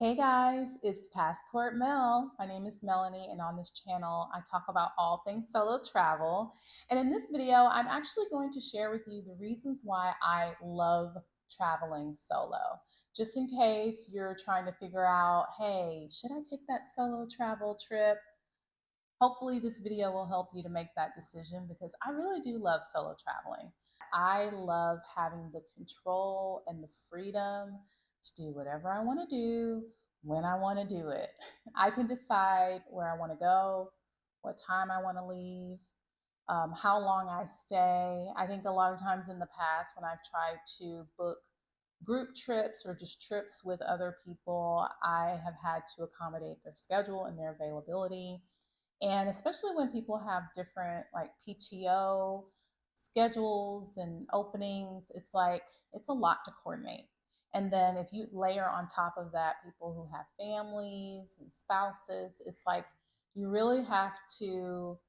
Hey guys, it's Passport Mel. My name is Melanie, and on this channel, I talk about all things solo travel. And in this video, I'm actually going to share with you the reasons why I love traveling solo. Just in case you're trying to figure out, hey, should I take that solo travel trip? Hopefully, this video will help you to make that decision because I really do love solo traveling. I love having the control and the freedom to do whatever I want to do when I want to do it. I can decide where I want to go, what time I want to leave, how long I stay. I think a lot of times in the past, when I've tried to book group trips or just trips with other people, I have had to accommodate their schedule and their availability. And especially when people have different like PTO schedules and openings, it's like it's a lot to coordinate. And then if you layer on top of that people who have families and spouses, it's like you really have to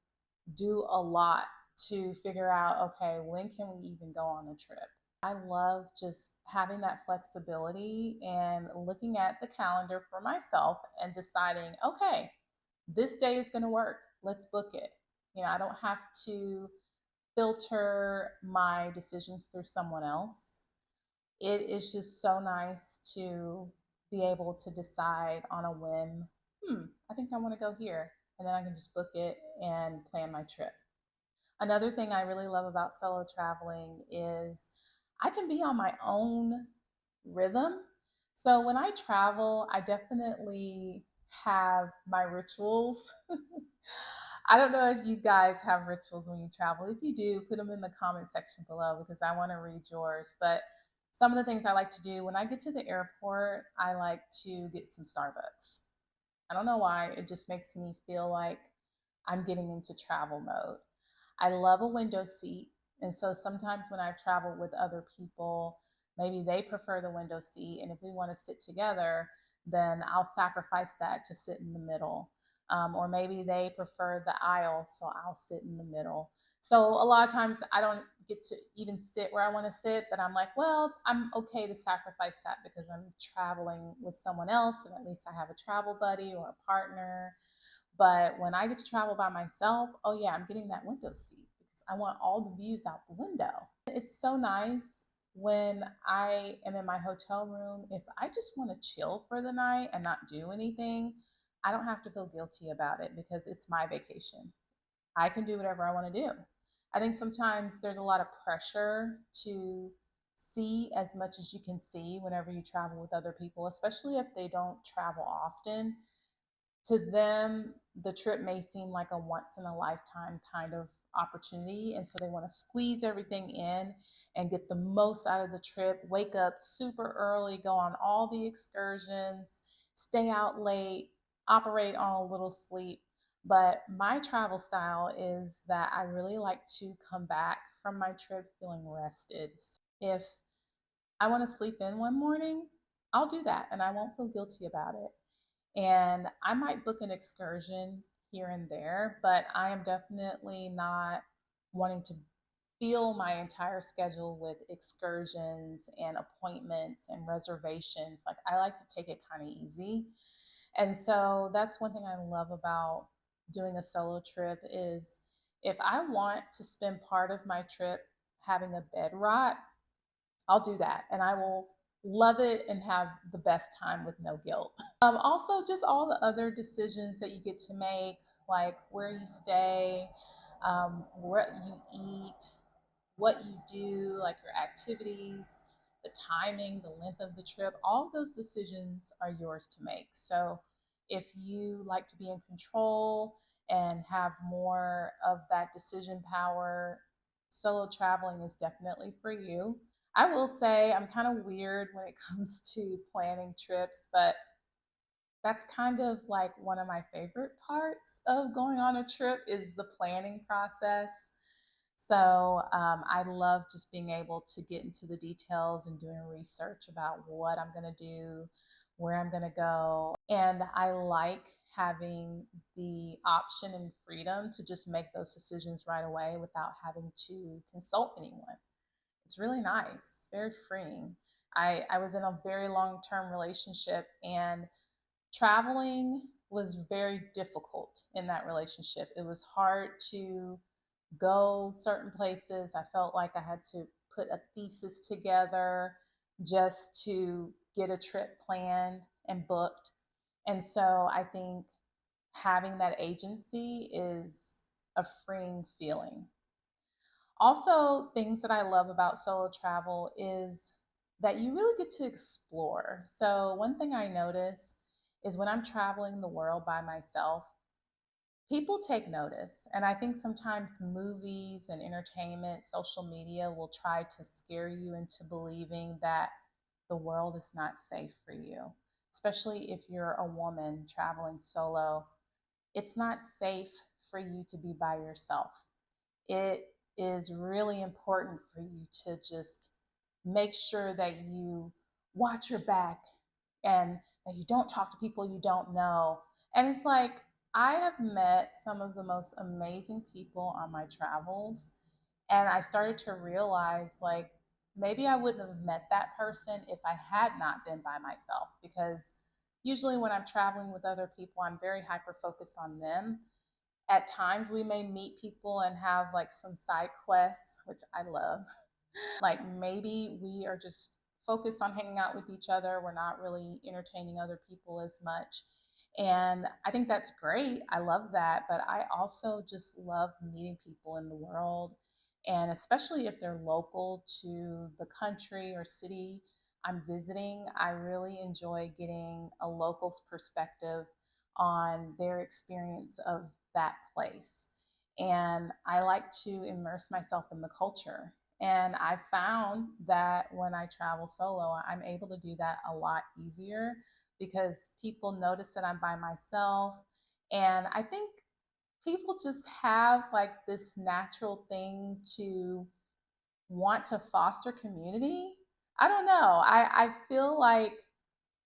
do a lot to figure out, okay, when can we even go on a trip? I love just having that flexibility and looking at the calendar for myself and deciding, okay, this day is going to work. Let's book it. I don't have to filter my decisions through someone else. It is just so nice to be able to decide on a whim, I think I want to go here. And then I can just book it and plan my trip. Another thing I really love about solo traveling is I can be on my own rhythm. So when I travel, I definitely have my rituals. I don't know if you guys have rituals when you travel. If you do, put them in the comment section below because I want to read yours. But some of the things I like to do when I get to the airport, I like to get some Starbucks. I don't know why, it just makes me feel like I'm getting into travel mode. I love a window seat. And so sometimes when I've traveled with other people, maybe they prefer the window seat. And if we want to sit together, then I'll sacrifice that to sit in the middle. Or maybe they prefer the aisle, so I'll sit in the middle. So a lot of times I don't get to even sit where I want to sit, but I'm like, well, I'm okay to sacrifice that because I'm traveling with someone else and at least I have a travel buddy or a partner. But when I get to travel by myself, oh yeah, I'm getting that window seat because I want all the views out the window. It's so nice when I am in my hotel room. If I just want to chill for the night and not do anything, I don't have to feel guilty about it because it's my vacation. I can do whatever I want to do. I think sometimes there's a lot of pressure to see as much as you can see whenever you travel with other people, especially if they don't travel often. To them, the trip may seem like a once in a lifetime kind of opportunity. And so they want to squeeze everything in and get the most out of the trip, wake up super early, go on all the excursions, stay out late, operate on a little sleep. But my travel style is that I really like to come back from my trip feeling rested. If I want to sleep in one morning, I'll do that and I won't feel guilty about it. And I might book an excursion here and there, but I am definitely not wanting to fill my entire schedule with excursions and appointments and reservations. Like I like to take it kind of easy. And so that's one thing I love about doing a solo trip is if I want to spend part of my trip having a bed rot, I'll do that and I will love it and have the best time with no guilt. Also, just all the other decisions that you get to make, like where you stay, what you eat, what you do, like your activities, the timing, the length of the trip, all of those decisions are yours to make. So if you like to be in control and have more of that decision power, solo traveling is definitely for you. I will say I'm kind of weird when it comes to planning trips, but that's kind of like one of my favorite parts of going on a trip is the planning process. So I love just being able to get into the details and doing research about what I'm going to do, where I'm going to go. And I like having the option and freedom to just make those decisions right away without having to consult anyone. It's really nice. It's very freeing. I was in a very long term relationship, and traveling was very difficult in that relationship. It was hard to go certain places. I felt like I had to put a thesis together just to get a trip planned and booked. And so I think having that agency is a freeing feeling. Also, things that I love about solo travel is that you really get to explore. So, one thing I notice is when I'm traveling the world by myself, people take notice. And I think sometimes movies and entertainment, social media will try to scare you into believing that the world is not safe for you, especially if you're a woman traveling solo. It's not safe for you to be by yourself. It is really important for you to just make sure that you watch your back and that you don't talk to people you don't know. And it's like, I have met some of the most amazing people on my travels. And I started to realize, like, maybe I wouldn't have met that person if I had not been by myself. Because usually when I'm traveling with other people, I'm very hyper focused on them. At times we may meet people and have like some side quests, which I love. Like maybe we are just focused on hanging out with each other. We're not really entertaining other people as much. And I think that's great. I love that. But I also just love meeting people in the world. And especially if they're local to the country or city I'm visiting, I really enjoy getting a local's perspective on their experience of that place. And I like to immerse myself in the culture. And I found that when I travel solo, I'm able to do that a lot easier because people notice that I'm by myself. And I think people just have like this natural thing to want to foster community. I don't know. I feel like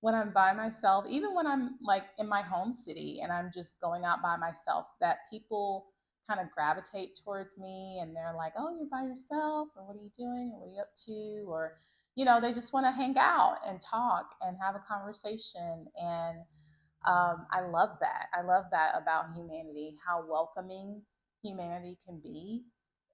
when I'm by myself, even when I'm like in my home city and I'm just going out by myself, that people kind of gravitate towards me and they're like, oh, you're by yourself, or what are you doing, or what are you up to? Or, they just want to hang out and talk and have a conversation. And I love that. I love that about humanity, how welcoming humanity can be.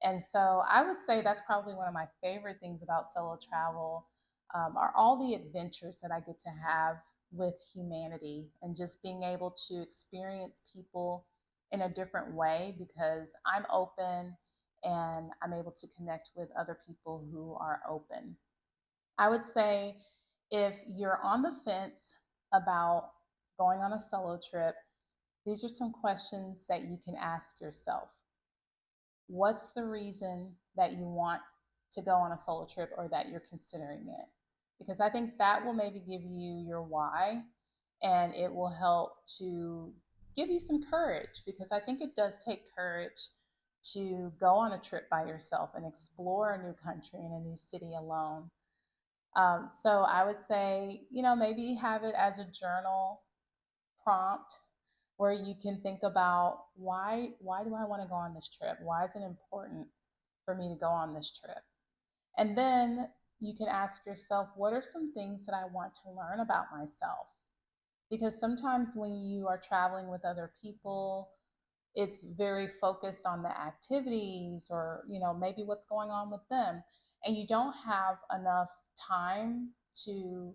And so I would say that's probably one of my favorite things about solo travel, are all the adventures that I get to have with humanity and just being able to experience people in a different way because I'm open and I'm able to connect with other people who are open. I would say if you're on the fence about going on a solo trip, these are some questions that you can ask yourself. What's the reason that you want to go on a solo trip or that you're considering it? Because I think that will maybe give you your why and it will help to give you some courage because I think it does take courage to go on a trip by yourself and explore a new country and a new city alone. So I would say, maybe have it as a journal prompt where you can think about why do I want to go on this trip? Why is it important for me to go on this trip? And then you can ask yourself, what are some things that I want to learn about myself? Because sometimes when you are traveling with other people, it's very focused on the activities or maybe what's going on with them, and you don't have enough time to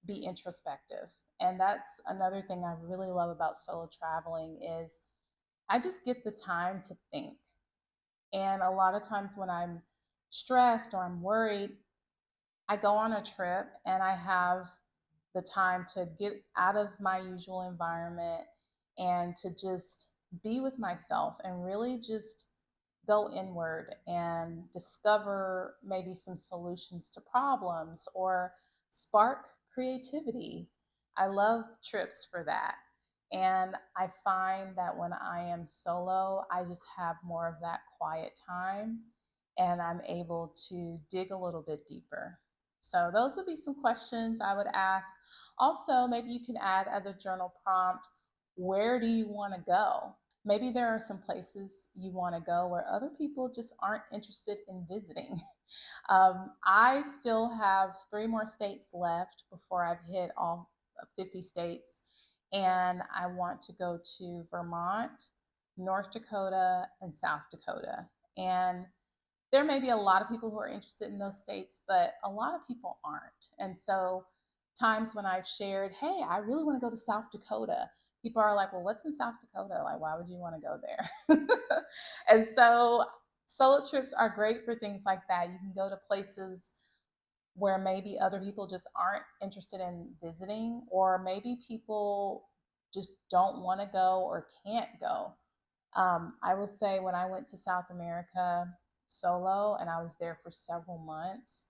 be introspective. And that's another thing I really love about solo traveling is I just get the time to think. And a lot of times when I'm stressed or I'm worried, I go on a trip and I have the time to get out of my usual environment and to just be with myself and really just go inward and discover maybe some solutions to problems or spark creativity. I love trips for that. And I find that when I am solo, I just have more of that quiet time and I'm able to dig a little bit deeper. So, those would be some questions I would ask. Also, maybe you can add as a journal prompt, where do you want to go? Maybe there are some places you want to go where other people just aren't interested in visiting. I still have 3 more states left before I've hit all 50 states. And I want to go to Vermont, North Dakota, and South Dakota. And there may be a lot of people who are interested in those states, but a lot of people aren't. And so, times when I've shared, hey, I really want to go to South Dakota, people are like, well, what's in South Dakota? Like, why would you want to go there? And so, solo trips are great for things like that. You can go to places where maybe other people just aren't interested in visiting, or maybe people just don't want to go or can't go. I will say when I went to South America solo and I was there for several months,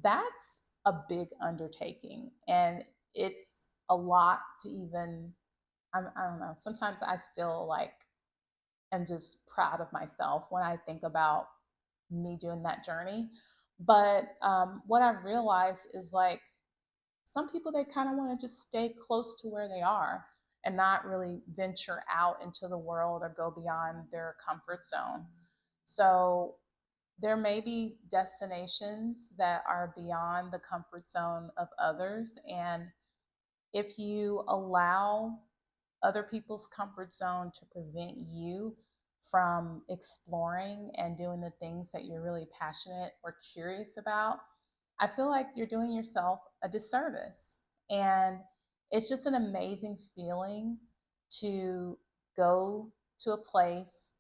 that's a big undertaking. And it's a lot to even, I don't know, sometimes I still like am just proud of myself when I think about me doing that journey. But what I've realized is like some people, they kind of want to just stay close to where they are and not really venture out into the world or go beyond their comfort zone. So there may be destinations that are beyond the comfort zone of others. And if you allow other people's comfort zone to prevent you from exploring and doing the things that you're really passionate or curious about, I feel like you're doing yourself a disservice. And it's just an amazing feeling to go to a place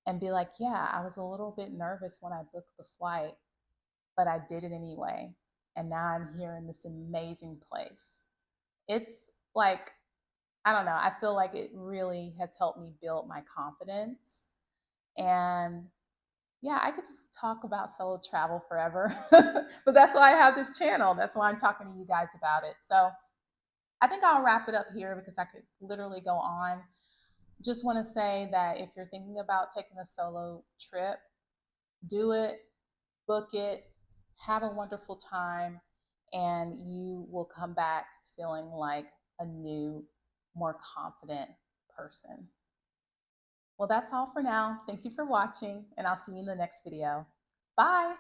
and be like, yeah, I was a little bit nervous when I booked the flight, but I did it anyway. And now I'm here in this amazing place. It's like, I don't know, I feel like it really has helped me build my confidence. And yeah, I could just talk about solo travel forever, but that's why I have this channel. That's why I'm talking to you guys about it. So I think I'll wrap it up here because I could literally go on. Just want to say that if you're thinking about taking a solo trip, do it, book it, have a wonderful time, and you will come back feeling like a new, more confident person. Well, that's all for now. Thank you for watching, and I'll see you in the next video. Bye.